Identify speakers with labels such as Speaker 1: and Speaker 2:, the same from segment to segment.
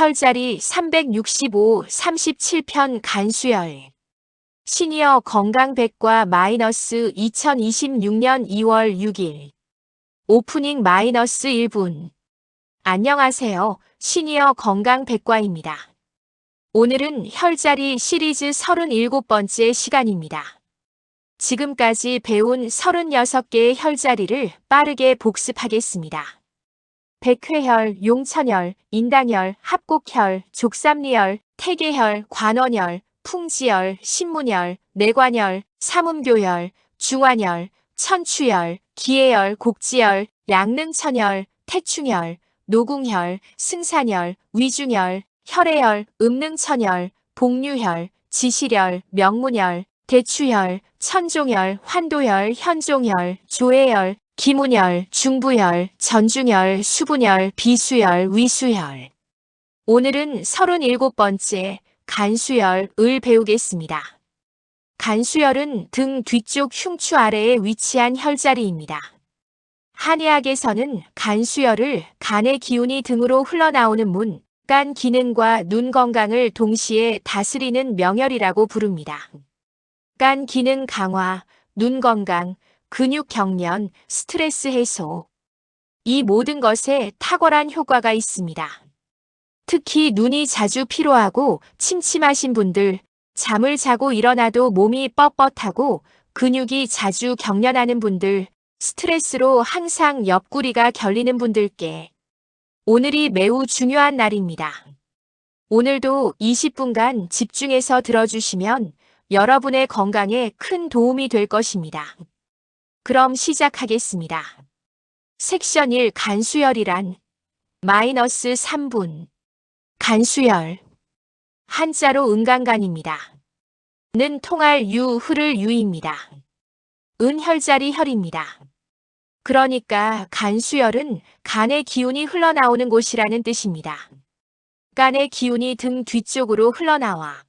Speaker 1: 혈자리 365, 37편 간수열. 시니어 건강백과 마이너스 2026년 2월 6일. 오프닝 마이너스 1분. 안녕하세요. 시니어 건강백과입니다. 오늘은 혈자리 시리즈 37번째 시간입니다. 지금까지 배운 36개의 혈자리를 빠르게 복습하겠습니다. 백회혈, 용천혈, 인당혈, 합곡혈, 족삼리혈, 태계혈, 관원혈, 풍지혈, 신문혈, 내관혈, 삼음교혈, 중환혈, 천추혈, 기해혈, 곡지혈, 양릉천혈, 태충혈, 노궁혈, 승산혈, 위중혈, 혈해혈, 음릉천혈, 복류혈, 지실혈, 명문혈, 대추혈, 천종혈, 환도혈, 현종혈, 조해혈, 기문혈, 중부혈, 전중혈, 수분혈, 비수혈, 위수혈. 오늘은 37번째 간수혈을 배우겠습니다. 간수혈은 등 뒤쪽 흉추 아래에 위치한 혈자리입니다. 한의학에서는 간수혈을 간의 기운이 등으로 흘러나오는 문, 간 기능과 눈 건강을 동시에 다스리는 명혈이라고 부릅니다. 간 기능 강화, 눈 건강, 근육 경련, 스트레스 해소. 이 모든 것에 탁월한 효과가 있습니다. 특히 눈이 자주 피로하고 침침하신 분들, 잠을 자고 일어나도 몸이 뻣뻣하고 근육이 자주 경련하는 분들, 스트레스로 항상 옆구리가 결리는 분들께 오늘이 매우 중요한 날입니다. 오늘도 20분간 집중해서 들어주시면 여러분의 건강에 큰 도움이 될 것입니다. 그럼 시작하겠습니다. 섹션 1 간수혈이란 마이너스 3분. 간수혈. 한자로 은간간입니다. 는 통할 유, 흐를 유입니다. 은혈자리 혈입니다. 그러니까 간수혈은 간의 기운이 흘러나오는 곳이라는 뜻입니다. 간의 기운이 등 뒤쪽으로 흘러나와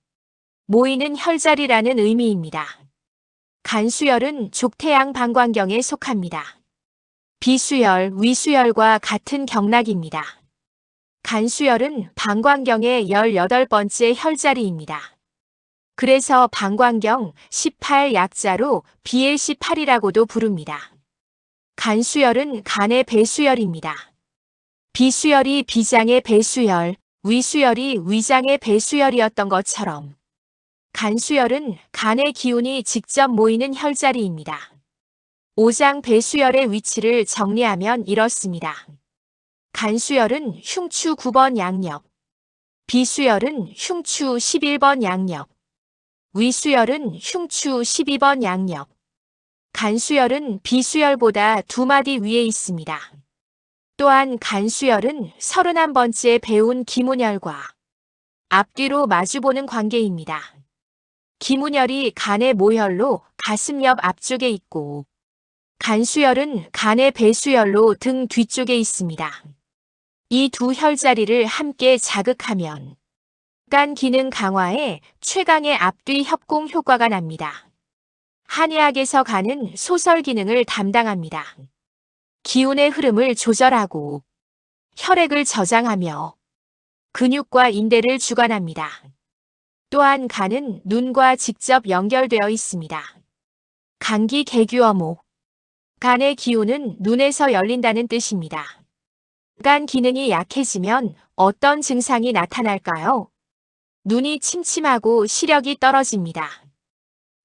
Speaker 1: 모이는 혈자리라는 의미입니다. 간수혈은 족태양 방광경에 속합니다. 비수혈, 위수혈과 같은 경락입니다. 간수혈은 방광경의 18번째 혈자리입니다. 그래서 방광경 18 약자로 BL18이라고도 부릅니다. 간수혈은 간의 배수혈입니다. 비수혈이 비장의 배수혈, 위수혈이 위장의 배수혈이었던 것처럼 간수혈은 간의 기운이 직접 모이는 혈자리입니다. 오장 배수혈의 위치를 정리하면 이렇습니다. 간수혈은 흉추 9번 양옆, 비수혈은 흉추 11번 양옆, 위수혈은 흉추 12번 양옆, 간수혈은 비수혈보다 2마디 위에 있습니다. 또한 간수혈은 31번째 배운 기문혈과 앞뒤로 마주보는 관계입니다. 기문혈이 간의 모혈로 가슴 옆 앞쪽에 있고 간수혈은 간의 배수혈로 등 뒤쪽에 있습니다. 이 두 혈자리를 함께 자극하면 간 기능 강화에 최강의 앞뒤 협공 효과가 납니다. 한의학에서 간은 소설 기능을 담당합니다. 기운의 흐름을 조절하고 혈액을 저장하며 근육과 인대를 주관합니다. 또한 간은 눈과 직접 연결되어 있습니다. 간기 개규어목. 간의 기운은 눈에서 열린다는 뜻입니다. 간 기능이 약해지면 어떤 증상이 나타날까요? 눈이 침침하고 시력이 떨어집니다.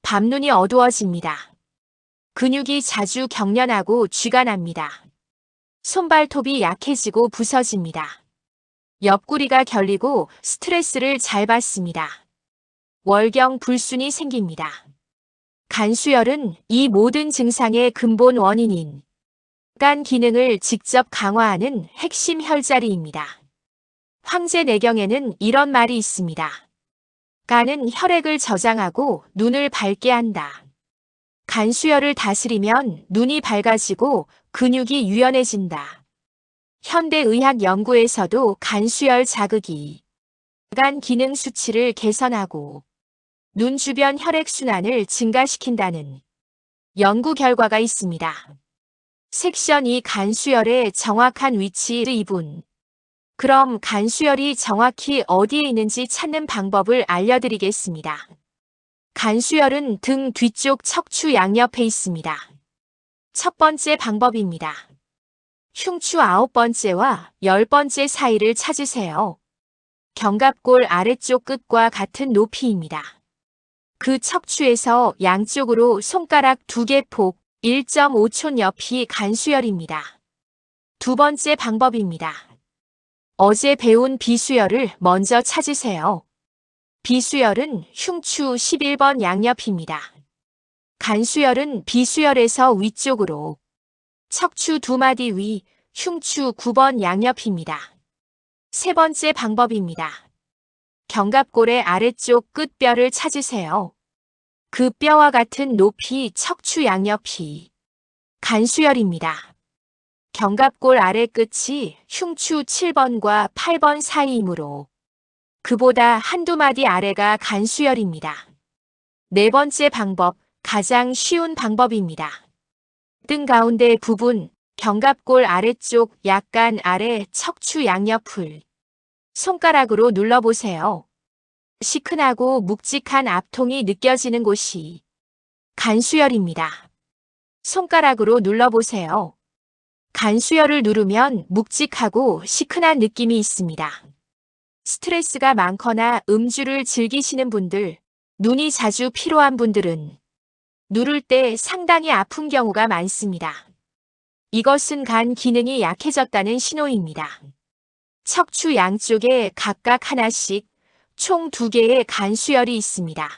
Speaker 1: 밤눈이 어두워집니다. 근육이 자주 경련하고 쥐가 납니다. 손발톱이 약해지고 부서집니다. 옆구리가 결리고 스트레스를 잘 받습니다. 월경 불순이 생깁니다. 간수혈은 이 모든 증상의 근본 원인인 간 기능을 직접 강화하는 핵심 혈자리입니다. 황제내경에는 이런 말이 있습니다. 간은 혈액을 저장하고 눈을 밝게 한다. 간수혈을 다스리면 눈이 밝아지고 근육이 유연해진다. 현대의학 연구에서도 간수혈 자극이 간 기능 수치를 개선하고 눈 주변 혈액순환을 증가시킨다는 연구 결과가 있습니다. 섹션 2 간수혈의 정확한 위치 2분. 그럼 간수열이 정확히 어디에 있는지 찾는 방법을 알려드리겠습니다. 간수열은 등 뒤쪽 척추 양옆에 있습니다. 첫 번째 방법입니다. 흉추 9번째와 10번째 사이를 찾으세요. 견갑골 아래쪽 끝과 같은 높이입니다. 그 척추에서 양쪽으로 손가락 2개 폭 1.5촌 옆이 간수열입니다. 두 번째 방법입니다. 어제 배운 비수열을 먼저 찾으세요. 비수열은 흉추 11번 양옆입니다. 간수열은 비수열에서 위쪽으로 척추 2마디 위 흉추 9번 양옆입니다. 세 번째 방법입니다. 견갑골의 아래쪽 끝뼈를 찾으세요. 그 뼈와 같은 높이 척추 양옆이 간수열입니다. 견갑골 아래 끝이 흉추 7번과 8번 사이이므로 그보다 한두 마디 아래가 간수열입니다. 네 번째 방법, 가장 쉬운 방법입니다. 등 가운데 부분, 견갑골 아래쪽 약간 아래 척추 양옆을 손가락으로 눌러보세요. 시큰하고 묵직한 압통이 느껴지는 곳이 간수열입니다. 손가락으로 눌러보세요. 간수열을 누르면 묵직하고 시큰한 느낌이 있습니다. 스트레스가 많거나 음주를 즐기시는 분들, 눈이 자주 피로한 분들은 누를 때 상당히 아픈 경우가 많습니다. 이것은 간 기능이 약해졌다는 신호입니다. 척추 양쪽에 각각 하나씩 총 2개의 간수열이 있습니다.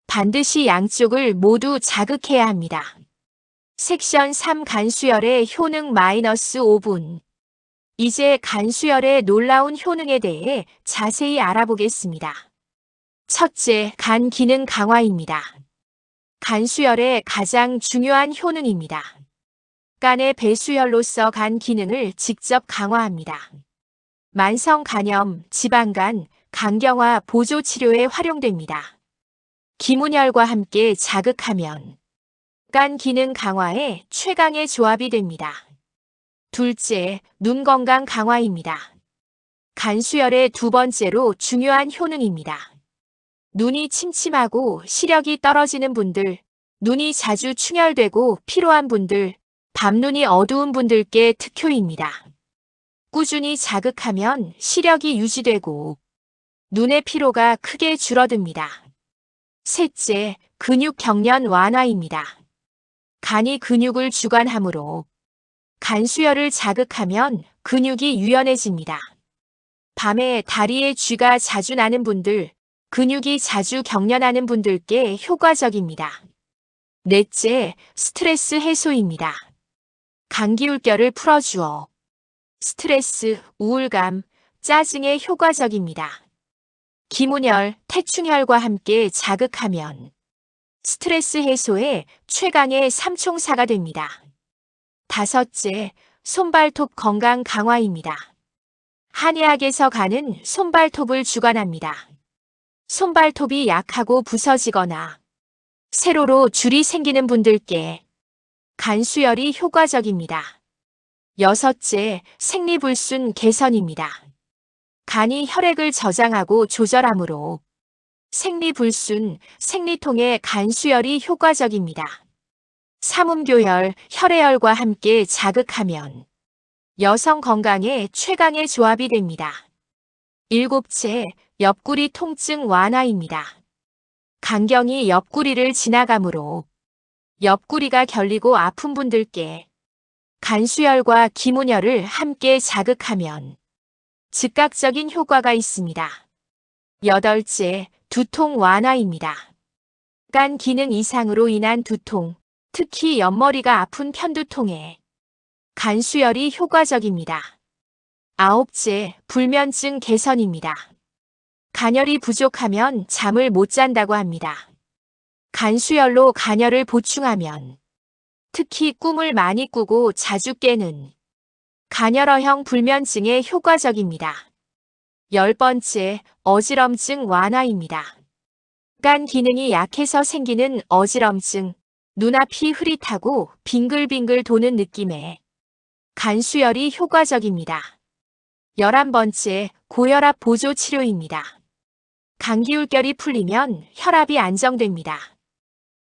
Speaker 1: 반드시 양쪽을 모두 자극해야 합니다. 섹션 3 간수열의 효능 -5분. 이제 간수열의 놀라운 효능에 대해 자세히 알아보겠습니다. 첫째, 간 기능 강화입니다. 간수열의 가장 중요한 효능입니다. 간의 배수열로서 간 기능을 직접 강화합니다. 만성 간염, 지방간, 간경화 보조 치료에 활용됩니다. 기문혈과 함께 자극하면 간 기능 강화에 최강의 조합이 됩니다. 둘째, 눈 건강 강화입니다. 간수열의 두 번째로 중요한 효능입니다. 눈이 침침하고 시력이 떨어지는 분들, 눈이 자주 충혈되고 피로한 분들, 밤눈이 어두운 분들께 특효입니다. 꾸준히 자극하면 시력이 유지되고 눈의 피로가 크게 줄어듭니다. 셋째, 근육 경련 완화입니다. 간이 근육을 주관하므로 간수열을 자극하면 근육이 유연해집니다. 밤에 다리에 쥐가 자주 나는 분들, 근육이 자주 경련하는 분들께 효과적입니다. 넷째, 스트레스 해소입니다. 감기울결을 풀어주어 스트레스, 우울감, 짜증에 효과적입니다. 기문혈, 태충혈과 함께 자극하면 스트레스 해소에 최강의 삼총사가 됩니다. 다섯째, 손발톱 건강 강화입니다. 한의학에서 간은 손발톱을 주관합니다. 손발톱이 약하고 부서지거나 세로로 줄이 생기는 분들께 간수열이 효과적입니다. 여섯째, 생리불순 개선입니다. 간이 혈액을 저장하고 조절하므로 생리불순, 생리통의 간수열이 효과적입니다. 삼음교열, 혈해열과 함께 자극하면 여성 건강에 최강의 조합이 됩니다. 일곱째, 옆구리 통증 완화입니다. 간경이 옆구리를 지나가므로 옆구리가 결리고 아픈 분들께 간수열과 기문열을 함께 자극하면 즉각적인 효과가 있습니다. 여덟째, 두통 완화입니다. 간 기능 이상으로 인한 두통, 특히 옆머리가 아픈 편두통에 간수열이 효과적입니다. 아홉째, 불면증 개선입니다. 간열이 부족하면 잠을 못 잔다고 합니다. 간수열로 간열을 보충하면 특히 꿈을 많이 꾸고 자주 깨는 간열어형 불면증에 효과적입니다. 10번째, 어지럼증 완화입니다. 간 기능이 약해서 생기는 어지럼증, 눈앞이 흐릿하고 빙글빙글 도는 느낌에 간수열이 효과적입니다. 11번째, 고혈압 보조 치료입니다. 감기울결이 풀리면 혈압이 안정됩니다.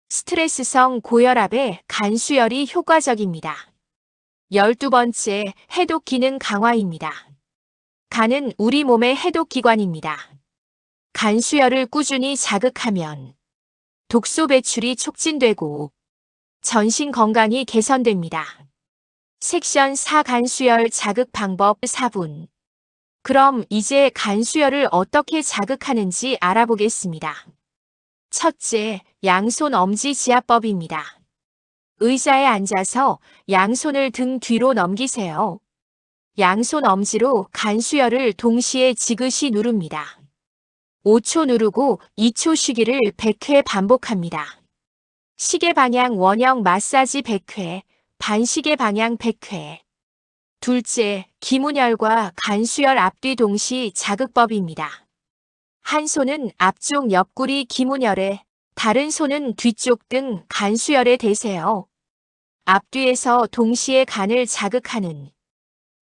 Speaker 1: 스트레스성 고혈압에 간수혈이 효과적입니다. 12번째, 해독 기능 강화입니다. 간은 우리 몸의 해독기관입니다. 간수혈을 꾸준히 자극하면 독소 배출이 촉진되고 전신 건강이 개선됩니다. 섹션 4 간수혈 자극 방법 4분. 그럼 이제 간수혈을 어떻게 자극하는지 알아보겠습니다. 첫째, 양손 엄지 지압법입니다. 의자에 앉아서 양손을 등 뒤로 넘기세요. 양손 엄지로 간수혈을 동시에 지그시 누릅니다. 5초 누르고 2초 쉬기를 100회 반복합니다. 시계 방향 원형 마사지 100회, 반시계 방향 100회. 둘째, 기문혈과 간수혈 앞뒤 동시 자극법입니다. 한 손은 앞쪽 옆구리 기문혈에, 다른 손은 뒤쪽 등 간수혈에 대세요. 앞뒤에서 동시에 간을 자극하는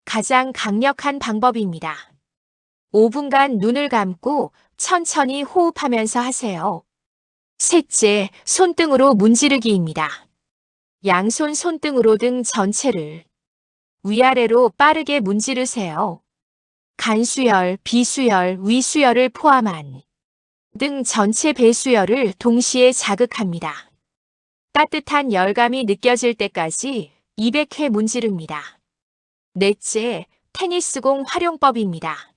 Speaker 1: 가장 강력한 방법입니다. 5분간 눈을 감고 천천히 호흡하면서 하세요. 셋째, 손등으로 문지르기입니다. 양손 손등으로 등 전체를 위아래로 빠르게 문지르세요. 간수혈, 비수혈, 위수혈을 포함한 등 전체 배수혈을 동시에 자극합니다. 따뜻한 열감이 느껴질 때까지 200회 문지릅니다. 넷째, 테니스공 활용법입니다.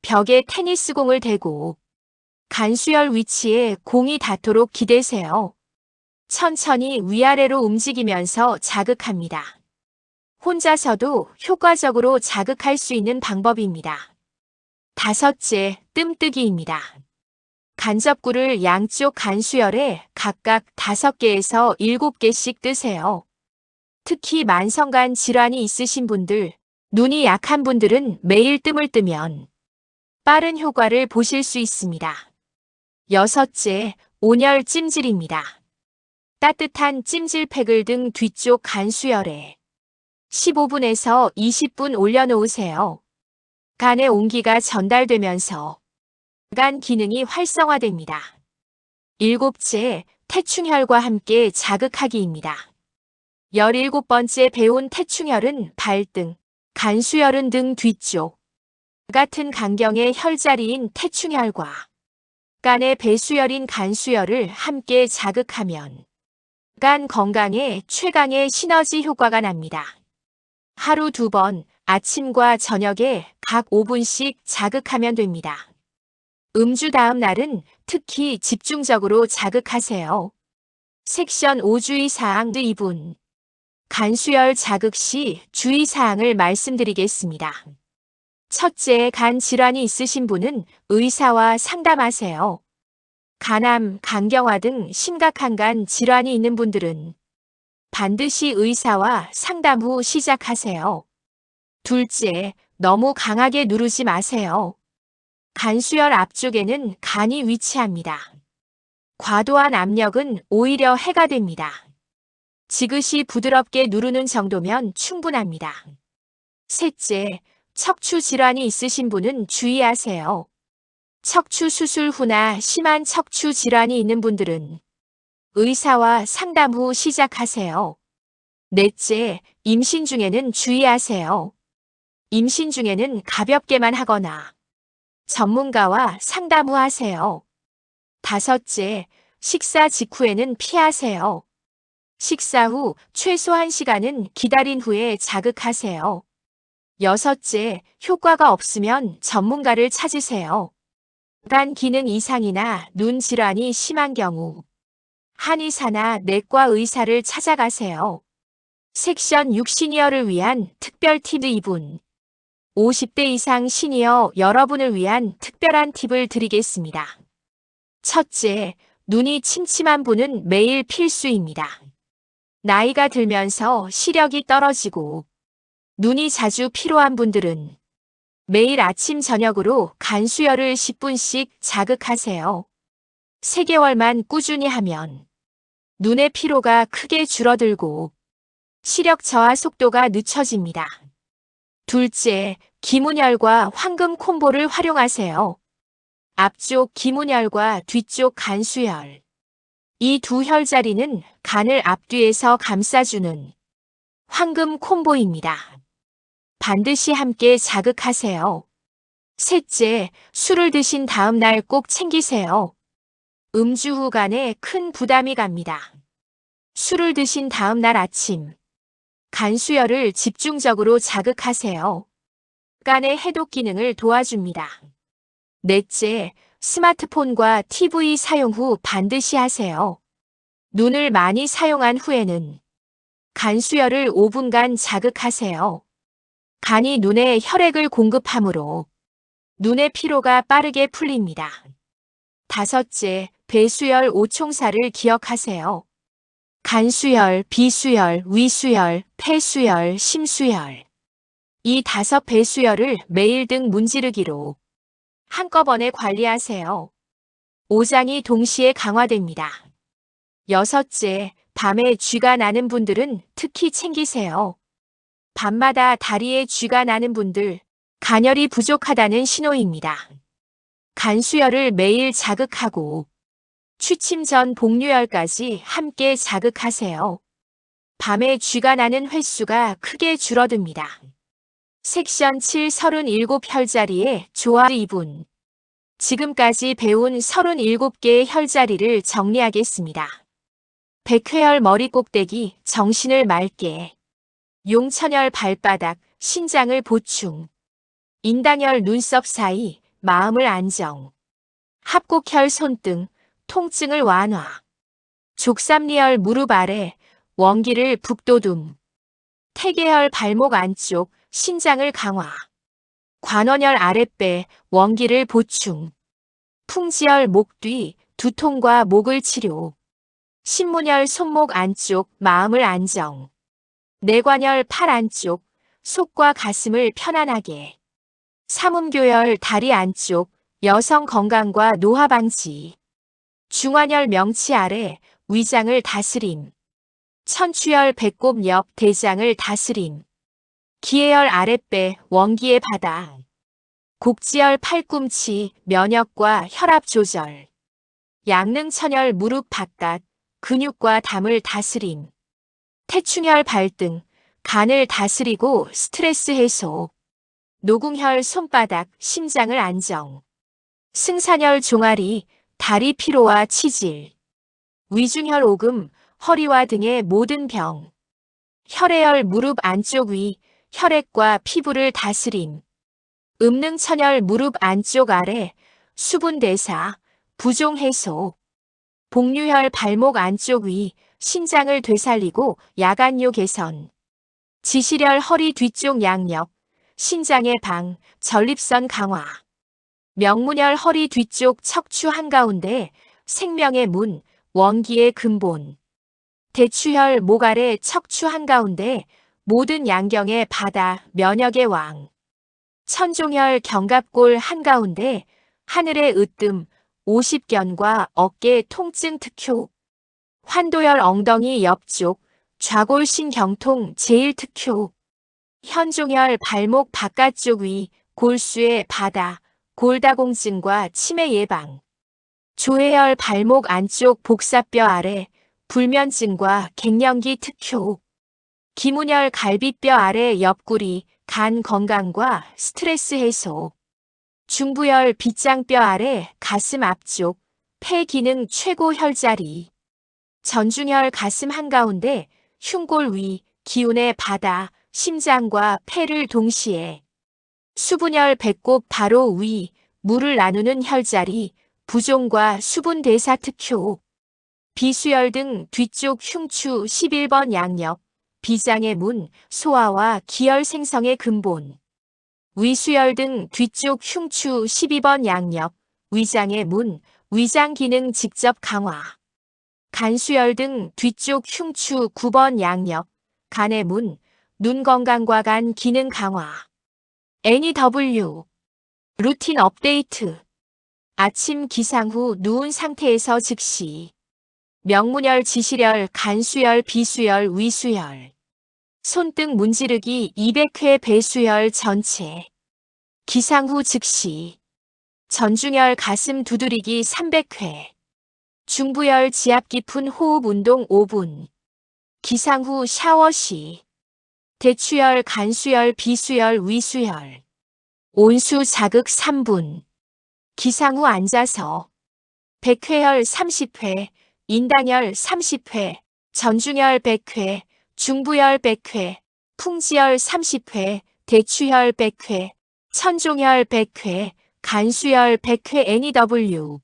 Speaker 1: 벽에 테니스공을 대고 간수혈 위치에 공이 닿도록 기대세요. 천천히 위아래로 움직이면서 자극합니다. 혼자서도 효과적으로 자극할 수 있는 방법입니다. 다섯째, 뜸뜨기입니다. 간접구를 양쪽 간수혈에 각각 5개에서 7개씩 뜨세요. 특히 만성간 질환이 있으신 분들, 눈이 약한 분들은 매일 뜸을 뜨면 빠른 효과를 보실 수 있습니다. 여섯째, 온열 찜질입니다. 따뜻한 찜질팩을 등 뒤쪽 간수혈에 15분에서 20분 올려놓으세요. 간의 온기가 전달되면서 간 기능이 활성화됩니다. 일곱째, 태충혈과 함께 자극하기입니다. 17번째 배운 태충혈은 발등, 간수혈은 등 뒤쪽 같은 간경의 혈자리인 태충혈과 간의 배수혈인 간수혈을 함께 자극하면 간 건강에 최강의 시너지 효과가 납니다. 하루 2번, 아침과 저녁에 각 5분씩 자극하면 됩니다. 음주 다음 날은 특히 집중적으로 자극하세요. 섹션 5 주의사항 2분. 간수혈 자극 시 주의사항을 말씀드리겠습니다. 첫째, 간 질환이 있으신 분은 의사와 상담하세요. 간암, 간경화 등 심각한 간 질환이 있는 분들은 반드시 의사와 상담 후 시작하세요. 둘째, 너무 강하게 누르지 마세요. 간수혈 앞쪽에는 간이 위치합니다. 과도한 압력은 오히려 해가 됩니다. 지그시 부드럽게 누르는 정도면 충분합니다. 셋째, 척추 질환이 있으신 분은 주의하세요. 척추 수술 후나 심한 척추 질환이 있는 분들은 의사와 상담 후 시작하세요. 넷째, 임신 중에는 주의하세요. 임신 중에는 가볍게만 하거나 전문가와 상담 후 하세요. 다섯째, 식사 직후에는 피하세요. 식사 후 최소 1시간은 기다린 후에 자극하세요. 여섯째, 효과가 없으면 전문가를 찾으세요. 간 기능 이상이나 눈 질환이 심한 경우 한의사나 내과 의사를 찾아가세요. 섹션 6 시니어를 위한 특별 팁 2분. 50대 이상 시니어 여러분을 위한 특별한 팁을 드리겠습니다. 첫째, 눈이 침침한 분은 매일 필수입니다. 나이가 들면서 시력이 떨어지고 눈이 자주 피로한 분들은 매일 아침 저녁으로 간수혈을 10분씩 자극하세요. 3개월만 꾸준히 하면 눈의 피로가 크게 줄어들고 시력 저하 속도가 늦춰집니다. 둘째, 기문혈과 황금 콤보를 활용하세요. 앞쪽 기문혈과 뒤쪽 간수혈. 이 두 혈자리는 간을 앞뒤에서 감싸주는 황금 콤보입니다. 반드시 함께 자극하세요. 셋째, 술을 드신 다음 날 꼭 챙기세요. 음주 후 간에 큰 부담이 갑니다. 술을 드신 다음 날 아침, 간수혈을 집중적으로 자극하세요. 간의 해독 기능을 도와줍니다. 넷째, 스마트폰과 TV 사용 후 반드시 하세요. 눈을 많이 사용한 후에는 간수혈을 5분간 자극하세요. 간이 눈에 혈액을 공급하므로 눈의 피로가 빠르게 풀립니다. 다섯째, 배수혈 5총사를 기억하세요. 간수혈, 비수혈, 위수혈, 폐수혈, 심수혈. 이 5배수혈을 매일 등 문지르기로 한꺼번에 관리하세요. 오장이 동시에 강화됩니다. 여섯째, 밤에 쥐가 나는 분들은 특히 챙기세요. 밤마다 다리에 쥐가 나는 분들, 간혈이 부족하다는 신호입니다. 간수혈을 매일 자극하고 취침 전 복류혈까지 함께 자극하세요. 밤에 쥐가 나는 횟수가 크게 줄어듭니다. 섹션 7 37혈자리의 조화 2분. 지금까지 배운 37개의 혈자리를 정리하겠습니다. 백회혈 머리 꼭대기, 정신을 맑게. 용천혈 발바닥, 신장을 보충. 인당혈 눈썹 사이, 마음을 안정. 합곡혈 손등, 통증을 완화. 족삼리혈 무릎 아래, 원기를 북돋움. 태계혈 발목 안쪽, 신장을 강화. 관원혈 아랫배, 원기를 보충. 풍지혈 목 뒤, 두통과 목을 치료. 신문혈 손목 안쪽, 마음을 안정. 내관혈 팔 안쪽, 속과 가슴을 편안하게. 삼음교혈 다리 안쪽, 여성 건강과 노화 방지. 중환혈 명치 아래, 위장을 다스림. 천추혈 배꼽 옆 대장을 다스림. 기해혈 아랫배, 원기의 바다. 곡지혈 팔꿈치, 면역과 혈압 조절. 양릉천혈 무릎 바깥, 근육과 담을 다스림. 태충혈 발등, 간을 다스리고 스트레스 해소. 노궁혈 손바닥, 심장을 안정. 승산혈 종아리, 다리 피로와 치질. 위중혈 오금, 허리와 등의 모든 병. 혈해혈 무릎 안쪽 위, 혈액과 피부를 다스림. 음능천혈 무릎 안쪽 아래, 수분 대사, 부종 해소. 복류혈 발목 안쪽 위, 신장을 되살리고 야간요 개선. 지시혈 허리 뒤쪽 양옆, 신장의 방, 전립선 강화. 명문혈 허리 뒤쪽 척추 한가운데, 생명의 문, 원기의 근본. 대추혈 목 아래 척추 한가운데, 모든 양경의 바다, 면역의 왕. 천종혈 견갑골 한가운데, 하늘의 으뜸, 50견과 어깨 통증 특효. 환도혈 엉덩이 옆쪽, 좌골신경통 제일 특효. 현종혈 발목 바깥쪽 위, 골수의 바다, 골다공증과 치매 예방. 조해혈 발목 안쪽 복사뼈 아래, 불면증과 갱년기 특효. 기문혈 갈비뼈 아래 옆구리, 간 건강과 스트레스 해소. 중부혈 빗장뼈 아래, 가슴 앞쪽, 폐 기능 최고 혈자리. 전중혈 가슴 한가운데, 흉골 위, 기운의 바다, 심장과 폐를 동시에. 수분혈 배꼽 바로 위, 물을 나누는 혈자리, 부종과 수분 대사 특효. 비수혈 등 뒤쪽 흉추 11번 양옆, 비장의 문, 소화와 기혈 생성의 근본. 위수혈 등 뒤쪽 흉추 12번 양옆, 위장의 문, 위장 기능 직접 강화. 간수혈 등 뒤쪽 흉추 9번 양옆, 간의 문, 눈 건강과 간 기능 강화. NEW 루틴 업데이트. 아침 기상 후 누운 상태에서 즉시. 명문혈 지시혈, 간수혈, 비수혈, 위수혈. 손등 문지르기 200회 배수혈 전체. 기상 후 즉시. 전중열 가슴 두드리기 300회. 중부열 지압 깊은 호흡 운동 5분. 기상 후 샤워 시. 대추열, 간수열, 비수열, 위수열. 온수 자극 3분. 기상 후 앉아서. 백회열 30회, 인단열 30회, 전중열 100회, 중부열 100회, 풍지열 30회, 대추열 100회, 천종열 100회, 간수열 100회 NEW.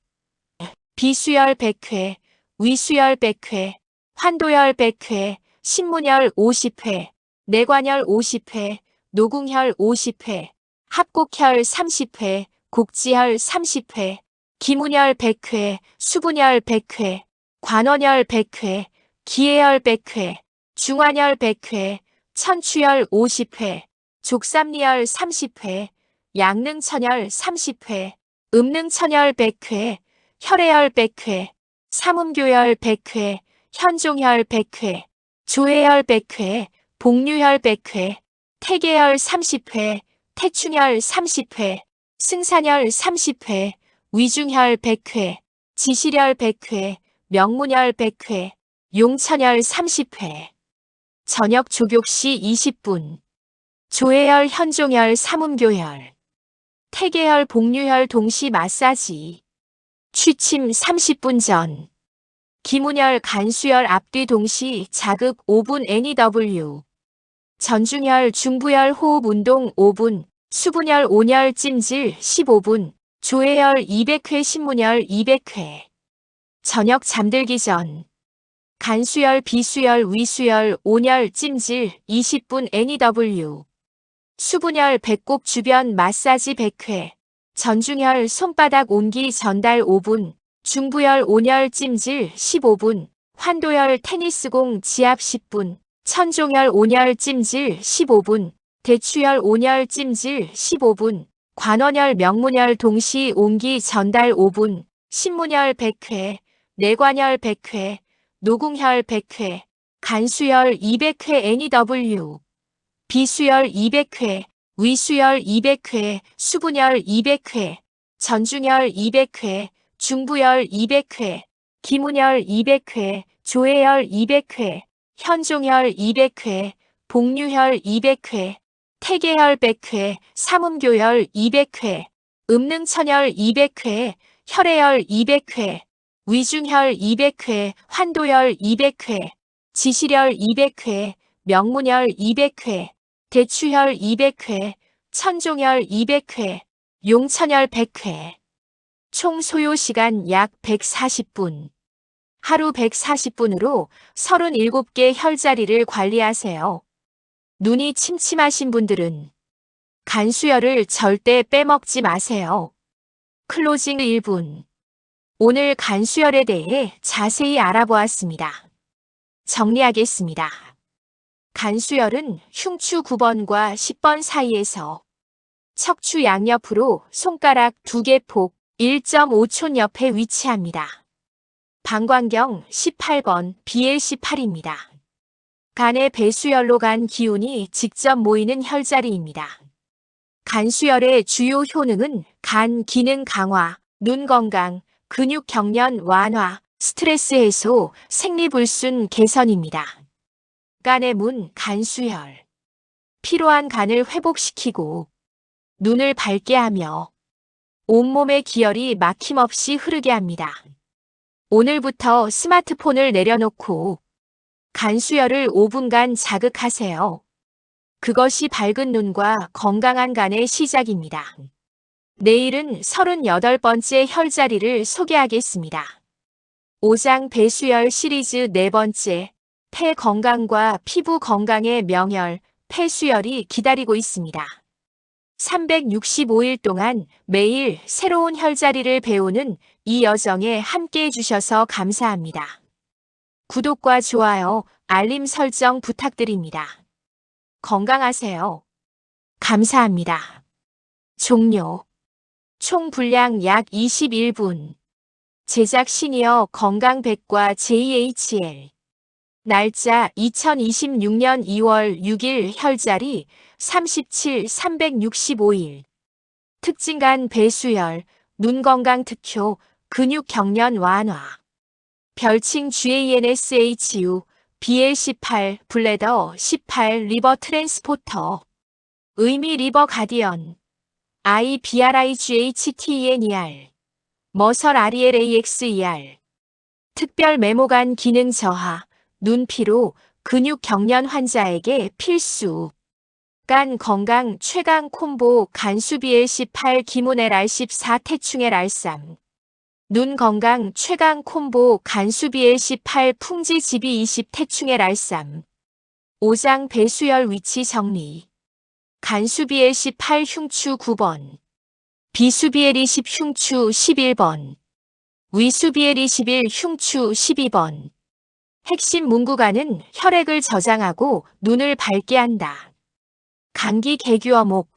Speaker 1: 비수열 100회, 위수열 100회, 환도열 100회, 신문열 50회, 내관열 50회, 노궁혈 50회, 합곡혈 30회, 곡지혈 30회, 기문혈 100회, 수분혈 100회, 관원혈 100회, 기해혈 100회, 중환혈 100회, 천추혈 50회, 족삼리혈 30회, 양능천혈 30회, 음능천혈 100회, 혈해혈 100회, 삼음교혈 100회, 현종혈 100회, 조해혈 100회, 복류혈 100회, 태계혈 30회, 태충혈 30회, 승산혈 30회, 위중혈 100회, 지실혈 100회, 명문혈 100회, 용천혈 30회. 저녁 족욕 시 20분. 조해혈, 현종혈, 삼음교혈. 태계혈, 복류혈 동시 마사지. 취침 30분 전. 기문혈, 간수혈 앞뒤 동시 자극 5분 NEW. 전중혈, 중부혈 호흡 운동 5분, 수분혈, 온혈 찜질 15분, 조해혈 200회, 신문혈 200회. 저녁 잠들기 전. 간수혈, 비수혈, 위수혈, 온혈 찜질 20분 NEW. 수분혈, 배꼽 주변 마사지 100회. 전중혈, 손바닥 온기 전달 5분, 중부혈, 온혈 찜질 15분, 환도혈, 테니스공 지압 10분, 천종혈, 온혈 찜질 15분, 대추혈, 온혈 찜질 15분, 관원혈, 명문혈 동시 온기 전달 5분, 신문혈 100회, 내관혈 100회, 노궁혈 100회, 간수혈 200회 NEW. 비수열 200회, 위수열 200회, 수분열 200회, 전중열 200회, 중부열 200회, 기문열 200회, 조해열 200회, 현종열 200회, 복류열 200회, 태계열 100회, 삼음교열 200회, 음능천열 200회, 혈해열 200회, 위중혈 200회, 환도열 200회, 지실열 200회, 명문열 200회, 대추혈 200회, 천종혈 200회, 용천혈 100회. 총 소요 시간 약 140분. 하루 140분으로 37개 혈자리를 관리하세요. 눈이 침침하신 분들은 간수혈을 절대 빼먹지 마세요. 클로징 1분. 오늘 간수혈에 대해 자세히 알아보았습니다. 정리하겠습니다. 간수혈은 흉추 9번과 10번 사이에서 척추 양옆으로 손가락 2개 폭 1.5촌 옆에 위치합니다. 방광경 18번 BL18입니다. 간의 배수혈로 간 기운이 직접 모이는 혈자리입니다. 간수혈의 주요 효능은 간 기능 강화, 눈 건강, 근육 경련 완화, 스트레스 해소, 생리불순 개선입니다. 간의 문, 간수혈. 피로한 간을 회복시키고 눈을 밝게 하며 온몸의 기혈이 막힘없이 흐르게 합니다. 오늘부터 스마트폰을 내려놓고 간수혈을 5분간 자극하세요. 그것이 밝은 눈과 건강한 간의 시작입니다. 내일은 38번째 혈자리를 소개하겠습니다. 5장 배수혈 시리즈 4번째. 폐 건강과 피부 건강의 명혈, 폐수혈이 기다리고 있습니다. 365일 동안 매일 새로운 혈자리를 배우는 이 여정에 함께 해주셔서 감사합니다. 구독과 좋아요, 알림 설정 부탁드립니다. 건강하세요. 감사합니다. 종료. 총 분량 약 21분. 제작 시니어 건강백과 JHL. 날짜 2026년 2월 6일 혈자리 37 365일 특진간 배수열, 눈 건강 특효, 근육 경련 완화. 별칭 GANSHU, BL18, 블레더 18, 리버 트랜스포터. 의미 리버 가디언. IBRIGHTENER. 머설 RELAXER. 특별 메모간 기능 저하, 눈 피로, 근육 경련 환자에게 필수. 간 건강 최강 콤보 간수비엘 18 기모넬 R14 태충엘 R3. 눈 건강 최강 콤보 간수비엘 18 풍지 지비 20 태충엘 R3. 오장 배수열 위치 정리. 간수비엘 18 흉추 9번. 비수비엘 20 흉추 11번. 위수비엘 21 흉추 12번. 핵심 문구간은 혈액을 저장하고 눈을 밝게 한다. 감기 개규어목